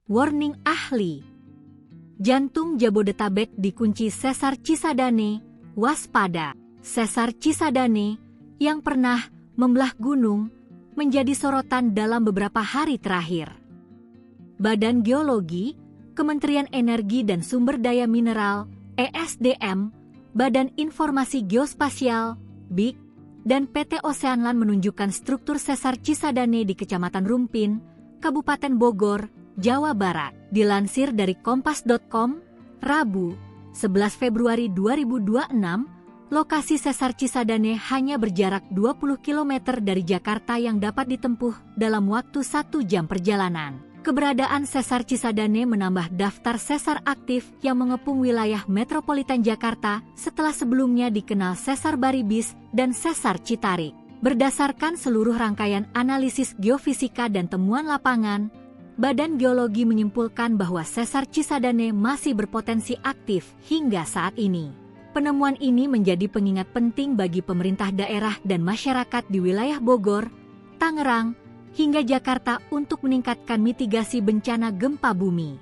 Warning ahli. Jantung Jabodetabek dikunci sesar Cisadane, waspada. Sesar Cisadane yang pernah membelah gunung menjadi sorotan dalam beberapa hari terakhir. Badan Geologi, Kementerian Energi dan Sumber Daya Mineral, ESDM, Badan Informasi Geospasial, BIG, dan PT Oceanland menunjukkan struktur sesar Cisadane di Kecamatan Rumpin, Kabupaten Bogor, Jawa Barat. Dilansir dari kompas.com, Rabu, 11 Februari 2026, lokasi sesar Cisadane hanya berjarak 20 km dari Jakarta yang dapat ditempuh dalam waktu 1 jam perjalanan. Keberadaan sesar Cisadane menambah daftar sesar aktif yang mengepung wilayah metropolitan Jakarta setelah sebelumnya dikenal sesar Baribis dan sesar Citarik. Berdasarkan seluruh rangkaian analisis geofisika dan temuan lapangan, Badan Geologi menyimpulkan bahwa sesar Cisadane masih berpotensi aktif hingga saat ini. Penemuan ini menjadi pengingat penting bagi pemerintah daerah dan masyarakat di wilayah Bogor, Tangerang, hingga Jakarta untuk meningkatkan mitigasi bencana gempa bumi.